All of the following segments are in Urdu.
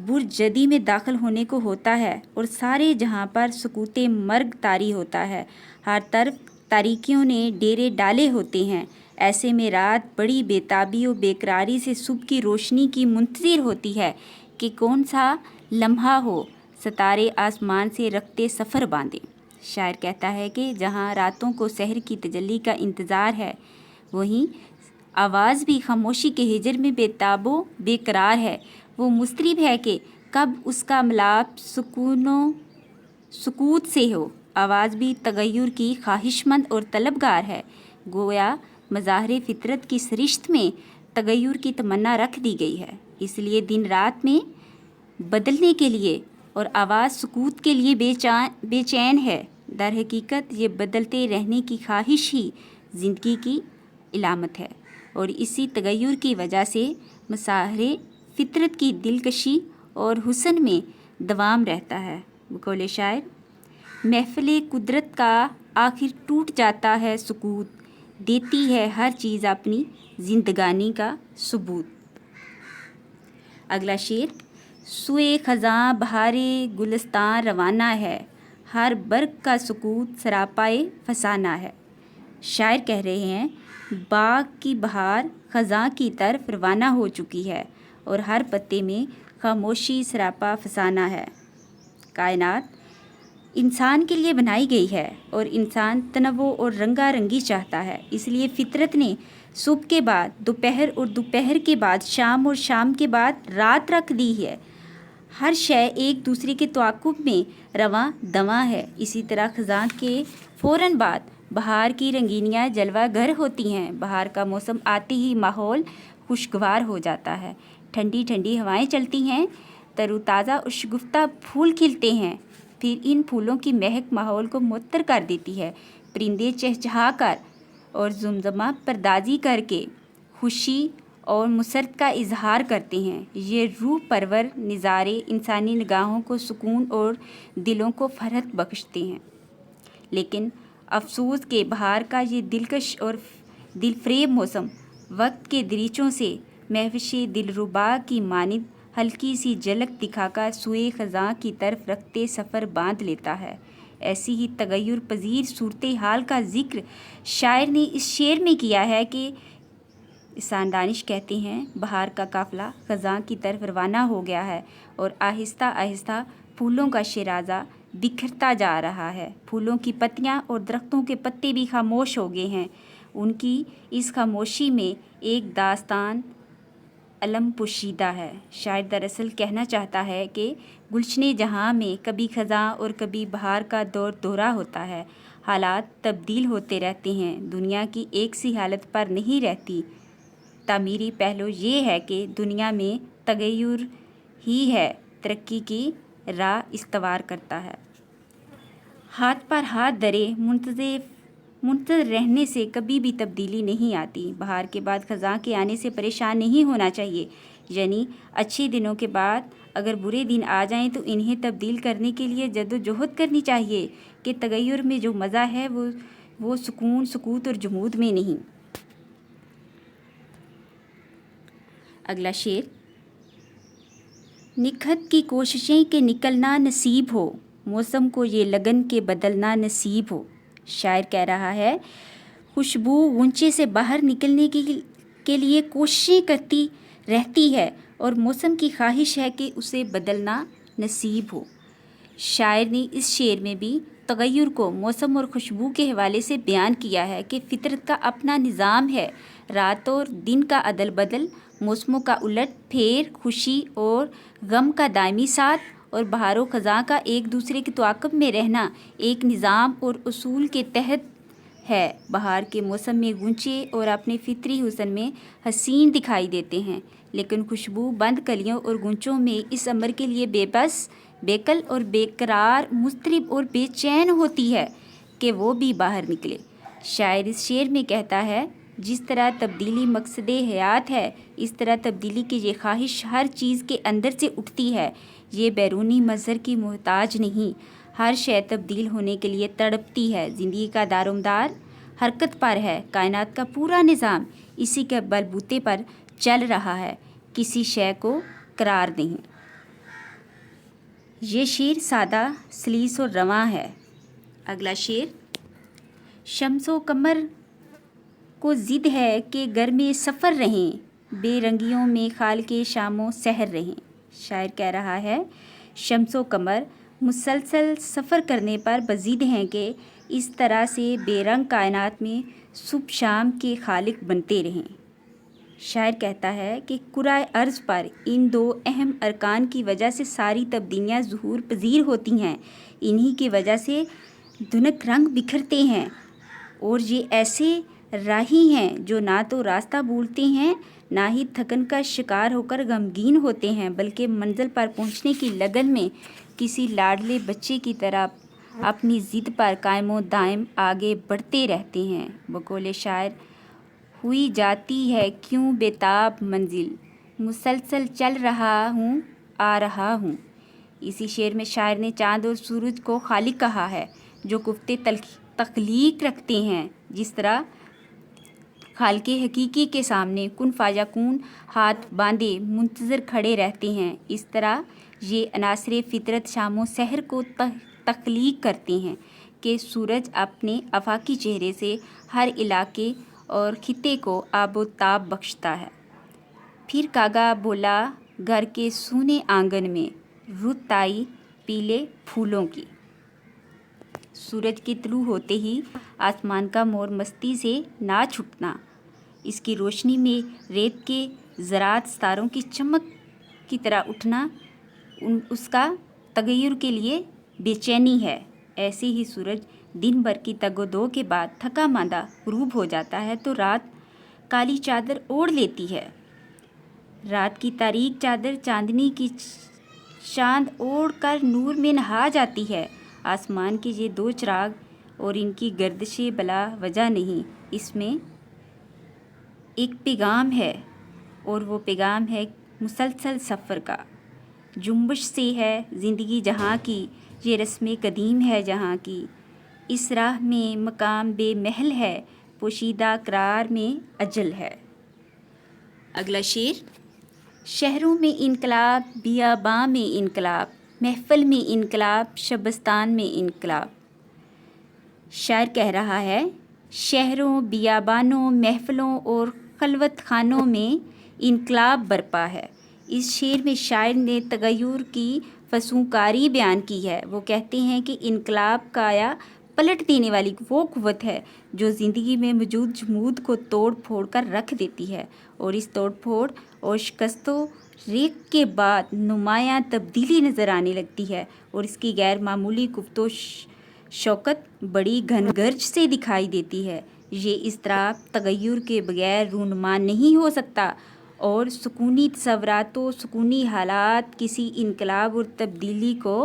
برجدی میں داخل ہونے کو ہوتا ہے اور سارے جہاں پر سکوت مرگ طاری ہوتا ہے، ہر طرف تاریکیوں نے ڈیرے ڈالے ہوتے ہیں۔ ایسے میں رات بڑی بے تابی و بے قراری سے صبح کی روشنی کی منتظر ہوتی ہے کہ کون سا لمحہ ہو ستارے آسمان سے رختے سفر باندھے۔ شاعر کہتا ہے کہ جہاں راتوں کو سحر کی تجلی کا انتظار ہے، وہیں آواز بھی خاموشی کے ہجر میں بے تاب و بے قرار ہے۔ وہ مضطرب ہے کہ کب اس کا ملاپ سکون و سکوت سے ہو۔ آواز بھی تغیر کی خواہش مند اور طلبگار ہے، گویا مظاہر فطرت کی سرشت میں تغیر کی تمنا رکھ دی گئی ہے، اس لیے دن رات میں بدلنے کے لیے اور آواز سکوت کے لیے بے چین ہے۔ در حقیقت یہ بدلتے رہنے کی خواہش ہی زندگی کی علامت ہے، اور اسی تغیر کی وجہ سے مظاہر فطرت کی دلکشی اور حسن میں دوام رہتا ہے۔ بقول شاعر: محفل قدرت کا آخر ٹوٹ جاتا ہے سکوت، دیتی ہے ہر چیز اپنی زندگانی کا ثبوت۔ اگلا شعر: سوئے خزاں بہار گلستاں روانہ ہے، ہر برگ کا سکوت سراپائے فسانہ ہے۔ شاعر کہہ رہے ہیں باغ کی بہار خزاں کی طرف روانہ ہو چکی ہے اور ہر پتے میں خاموشی سراپا فسانہ ہے۔ کائنات انسان کے لیے بنائی گئی ہے اور انسان تنوع اور رنگا رنگی چاہتا ہے، اس لیے فطرت نے صبح کے بعد دوپہر اور دوپہر کے بعد شام اور شام کے بعد رات رکھ دی ہے۔ ہر شے ایک دوسرے کے تعاقب میں رواں دواں ہے۔ اسی طرح خزاں کے فوراً بعد بہار کی رنگینیاں جلوہ گر ہوتی ہیں۔ بہار کا موسم آتے ہی ماحول خوشگوار ہو جاتا ہے، ٹھنڈی ٹھنڈی ہوائیں چلتی ہیں، تر و تازہ اور شگفتہ پھول کھلتے ہیں، پھر ان پھولوں کی مہک ماحول کو معطر کر دیتی ہے۔ پرندے چہچہا کر اور زمزمہ پردازی کر کے خوشی اور مسرت کا اظہار کرتے ہیں۔ یہ روح پرور نظارے انسانی نگاہوں کو سکون اور دلوں کو فرحت بخشتے ہیں، لیکن افسوس کہ بہار کا یہ دلکش اور دل فریب موسم وقت کے دریچوں سے مہوش دلربا کی مانند ہلکی سی جھلک دکھا کر سوئے خزاں کی طرف رختے سفر باندھ لیتا ہے۔ ایسی ہی تغیر پذیر صورتحال کا ذکر شاعر نے اس شعر میں کیا ہے کہ احسان دانش کہتے ہیں بہار کا قافلہ خزاں کی طرف روانہ ہو گیا ہے اور آہستہ آہستہ پھولوں کا شیرازہ بکھرتا جا رہا ہے۔ پھولوں کی پتیاں اور درختوں کے پتے بھی خاموش ہو گئے ہیں۔ ان کی اس خاموشی میں ایک داستان علم پوشیدہ ہے۔ شاعر دراصل کہنا چاہتا ہے کہ گلشن جہاں میں کبھی خزاں اور کبھی بہار کا دور دورہ ہوتا ہے، حالات تبدیل ہوتے رہتے ہیں، دنیا کی ایک سی حالت پر نہیں رہتی۔ تعمیری پہلو یہ ہے کہ دنیا میں تغیر ہی ہے ترقی کی راہ استوار کرتا ہے۔ ہاتھ پر ہاتھ دھرے منتظر رہنے سے کبھی بھی تبدیلی نہیں آتی۔ بہار کے بعد خزاں کے آنے سے پریشان نہیں ہونا چاہیے، یعنی اچھے دنوں کے بعد اگر برے دن آ جائیں تو انہیں تبدیل کرنے کے لیے جدوجہد کرنی چاہیے کہ تغیر میں جو مزہ ہے وہ سکون، سکوت اور جمود میں نہیں۔ اگلا شعر: نکہت کی کوششیں کہ نکلنا نصیب ہو، موسم کو یہ لگن کے بدلنا نصیب ہو۔ شاعر کہہ رہا ہے خوشبو غنچے سے باہر نکلنے کے لیے کوششیں کرتی رہتی ہے اور موسم کی خواہش ہے کہ اسے بدلنا نصیب ہو۔ شاعر نے اس شعر میں بھی تغیر کو موسم اور خوشبو کے حوالے سے بیان کیا ہے کہ فطرت کا اپنا نظام ہے، رات اور دن کا عدل بدل، موسموں کا الٹ پھیر، خوشی اور غم کا دائمی ساتھ، اور بہار و خزاں کا ایک دوسرے کے تعاقب میں رہنا ایک نظام اور اصول کے تحت ہے۔ بہار کے موسم میں غنچے اور اپنے فطری حسن میں حسین دکھائی دیتے ہیں، لیکن خوشبو بند کلیوں اور غنچوں میں اس امر کے لیے بے بس، بیکل اور بے قرار، مضطرب اور بے چین ہوتی ہے کہ وہ بھی باہر نکلے۔ شاعر اس شعر میں کہتا ہے جس طرح تبدیلی مقصد حیات ہے، اس طرح تبدیلی کی یہ خواہش ہر چیز کے اندر سے اٹھتی ہے، یہ بیرونی مظہر کی محتاج نہیں۔ ہر شے تبدیل ہونے کے لیے تڑپتی ہے۔ زندگی کا دارومدار حرکت پر ہے، کائنات کا پورا نظام اسی کے بل بوتے پر چل رہا ہے، کسی شے کو قرار نہیں۔ یہ شعر سادہ، سلیس اور رواں ہے۔ اگلا شعر، شمس و قمر کو ضد ہے کہ گھر میں سفر رہیں، بے رنگیوں میں خالق شام و سحر رہیں۔ شاعر کہہ رہا ہے شمس و قمر مسلسل سفر کرنے پر بضد ہیں کہ اس طرح سے بے رنگ کائنات میں صبح شام کے خالق بنتے رہیں۔ شاعر کہتا ہے کہ کرۂ ارض پر ان دو اہم ارکان کی وجہ سے ساری تبدیلیاں ظہور پذیر ہوتی ہیں، انہی کی وجہ سے دنک رنگ بکھرتے ہیں، اور یہ ایسے راہی ہیں جو نہ تو راستہ بھولتے ہیں، نہ ہی تھکن کا شکار ہو کر غمگین ہوتے ہیں، بلکہ منزل پر پہنچنے کی لگن میں کسی لاڈلے بچے کی طرح اپنی ضد پر قائم و دائم آگے بڑھتے رہتے ہیں۔ بقول شاعر، ہوئی جاتی ہے کیوں بےتاب منزل، مسلسل چل رہا ہوں آ رہا ہوں۔ اسی شعر میں شاعر نے چاند اور سورج کو خالق کہا ہے جو قوت تخلیق رکھتے ہیں۔ جس طرح خالق حقیقی کے سامنے کن فیکون ہاتھ باندھے منتظر کھڑے رہتے ہیں، اس طرح یہ عناصر فطرت شام و سحر کو تخلیق کرتے ہیں کہ سورج اپنے آفاقی چہرے سے ہر علاقے اور خطے کو آب و تاب بخشتا ہے۔ پھر کاغا بولا گھر کے سونے آنگن میں، رت آئی پیلے پھولوں کی۔ سورج کے طلوع ہوتے ہی آسمان کا مور مستی سے ناچ اٹھنا، اس کی روشنی میں ریت کے ذرات ستاروں کی چمک کی طرح اٹھنا اس کا تغیر کے لیے بے چینی ہے۔ ایسے ہی سورج دن بھر کی تگ و دو کے بعد تھکا ماندہ غروب ہو جاتا ہے تو رات کالی چادر اوڑھ لیتی ہے۔ رات کی تاریک چادر چاندنی کی چاند اوڑھ کر نور میں نہا جاتی ہے۔ آسمان کے یہ دو چراغ اور ان کی گردشیں بلا وجہ نہیں، اس میں ایک پیغام ہے، اور وہ پیغام ہے مسلسل سفر کا۔ جنبش سے ہے زندگی جہاں کی، یہ رسم قدیم ہے جہاں کی، اس راہ میں مقام بے محل ہے، پوشیدہ قرار میں اجل ہے۔ اگلا شعر، شہروں میں انقلاب، بیاباں میں انقلاب، محفل میں انقلاب، شبستان میں انقلاب۔ شاعر کہہ رہا ہے شہروں، بیابانوں، محفلوں اور خلوت خانوں میں انقلاب برپا ہے۔ اس شعر میں شاعر نے تغیر کی فسونکاری بیان کی ہے۔ وہ کہتے ہیں کہ انقلاب کایا پلٹ دینے والی وہ قوت ہے جو زندگی میں موجود جمود کو توڑ پھوڑ کر رکھ دیتی ہے، اور اس توڑ پھوڑ اور شکست و ریغ کے بعد نمایاں تبدیلی نظر آنے لگتی ہے، اور اس کی غیر معمولی قوت و شوکت بڑی گھن گرج سے دکھائی دیتی ہے۔ یہ اضطراب تغیر کے بغیر رونما نہیں ہو سکتا، اور سکونی تصورات و سکونی حالات کسی انقلاب اور تبدیلی کو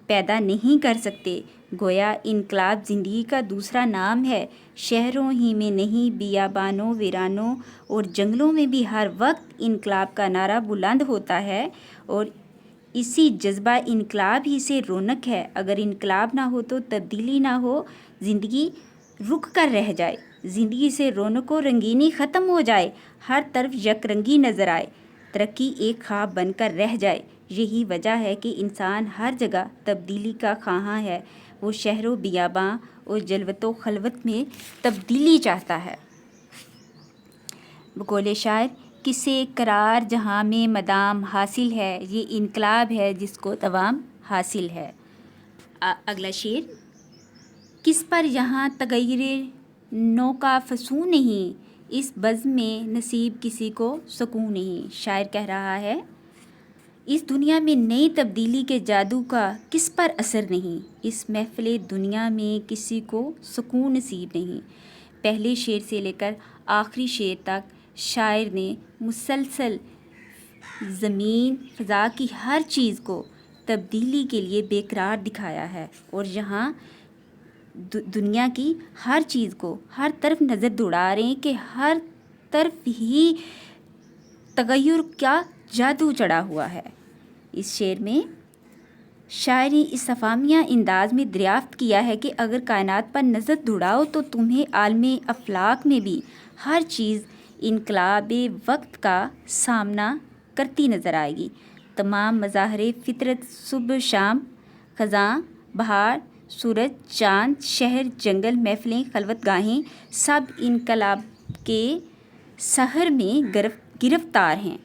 پیدا نہیں کر سکتے۔ گویا انقلاب زندگی کا دوسرا نام ہے۔ شہروں ہی میں نہیں، بیابانوں، ویرانوں اور جنگلوں میں بھی ہر وقت انقلاب کا نعرہ بلند ہوتا ہے، اور اسی جذبہ انقلاب ہی سے رونق ہے۔ اگر انقلاب نہ ہو تو تبدیلی نہ ہو، زندگی رک کر رہ جائے، زندگی سے رونق و رنگینی ختم ہو جائے، ہر طرف یک رنگی نظر آئے، ترقی ایک خواب بن کر رہ جائے۔ یہی وجہ ہے کہ انسان ہر جگہ تبدیلی کا خواہاں ہے، وہ شہر و بیاباں اور جلوت و خلوت میں تبدیلی چاہتا ہے۔ بقول شاعر، کسے قرار جہاں میں مدام حاصل ہے، یہ انقلاب ہے جس کو دوام حاصل ہے۔ اگلا شعر، کس پر یہاں تغیر نو کا فسوں نہیں، اس بزم میں نصیب کسی کو سکوں نہیں۔ شاعر کہہ رہا ہے اس دنیا میں نئی تبدیلی کے جادو کا کس پر اثر نہیں، اس محفل دنیا میں کسی کو سکون نصیب نہیں۔ پہلے شعر سے لے کر آخری شعر تک شاعر نے مسلسل زمین فضا کی ہر چیز کو تبدیلی کے لیے بے قرار دکھایا ہے، اور یہاں دنیا کی ہر چیز کو ہر طرف نظر دوڑا رہے ہیں کہ ہر طرف ہی تغیر کا جادو چڑھا ہوا ہے۔ اس شعر میں شاعر نے استفہامیہ انداز میں دریافت کیا ہے کہ اگر کائنات پر نظر دوڑاؤ تو تمہیں عالم افلاک میں بھی ہر چیز انقلاب وقت کا سامنا کرتی نظر آئے گی۔ تمام مظاہر فطرت، صبح شام، خزاں، بہار، سورج، چاند، شہر، جنگل، محفلیں، خلوت گاہیں، سب انقلاب کے سحر میں گرفتار ہیں۔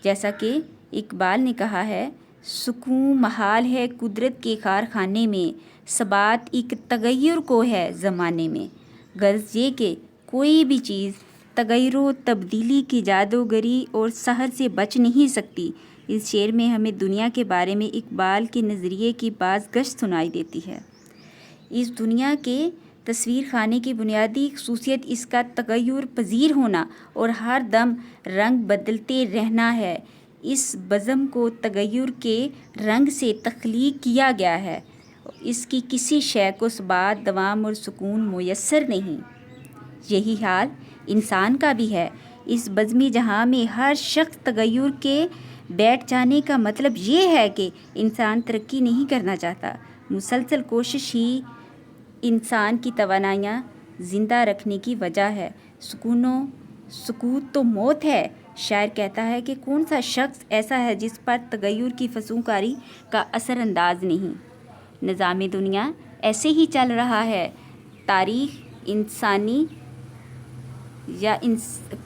جیسا کہ اقبال نے کہا ہے، سکون محال ہے قدرت کے کارخانے میں، ثبات ایک تغیر کو ہے زمانے میں۔ غرض یہ کہ کوئی بھی چیز تغیر و تبدیلی کی جادوگری اور سحر سے بچ نہیں سکتی۔ اس شعر میں ہمیں دنیا کے بارے میں اقبال کے نظریے کی باز گشت سنائی دیتی ہے۔ اس دنیا کے تصویر خانے کی بنیادی خصوصیت اس کا تغیر پذیر ہونا اور ہر دم رنگ بدلتے رہنا ہے۔ اس بزم کو تغیر کے رنگ سے تخلیق کیا گیا ہے۔ اس کی کسی شے کو ثبات، دوام اور سکون میسر نہیں۔ یہی حال انسان کا بھی ہے۔ اس بزمی جہاں میں ہر شخص تغیر کے بیٹھ جانے کا مطلب یہ ہے کہ انسان ترقی نہیں کرنا چاہتا۔ مسلسل کوشش ہی انسان کی توانائیاں زندہ رکھنے کی وجہ ہے۔ سکون و سکوت تو موت ہے۔ شاعر کہتا ہے کہ کون سا شخص ایسا ہے جس پر تغیر کی فسونکاری کا اثر انداز نہیں۔ نظام دنیا ایسے ہی چل رہا ہے۔ تاریخ انسانی یا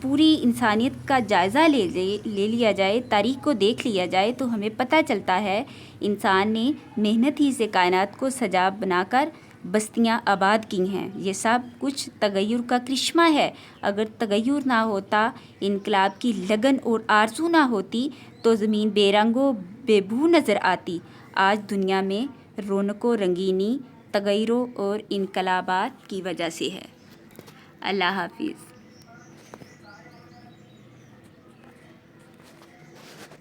پوری انسانیت کا جائزہ لے لیا جائے، تاریخ کو دیکھ لیا جائے تو ہمیں پتہ چلتا ہے انسان نے محنت ہی سے کائنات کو سجا بنا کر بستیاں آباد کی ہیں۔ یہ سب کچھ تغیر کا کرشمہ ہے۔ اگر تغیر نہ ہوتا، انقلاب کی لگن اور آرزو نہ ہوتی تو زمین بے رنگ و بے بو نظر آتی۔ آج دنیا میں رونق و رنگینی تغیروں اور انقلابات کی وجہ سے ہے۔ اللہ حافظ۔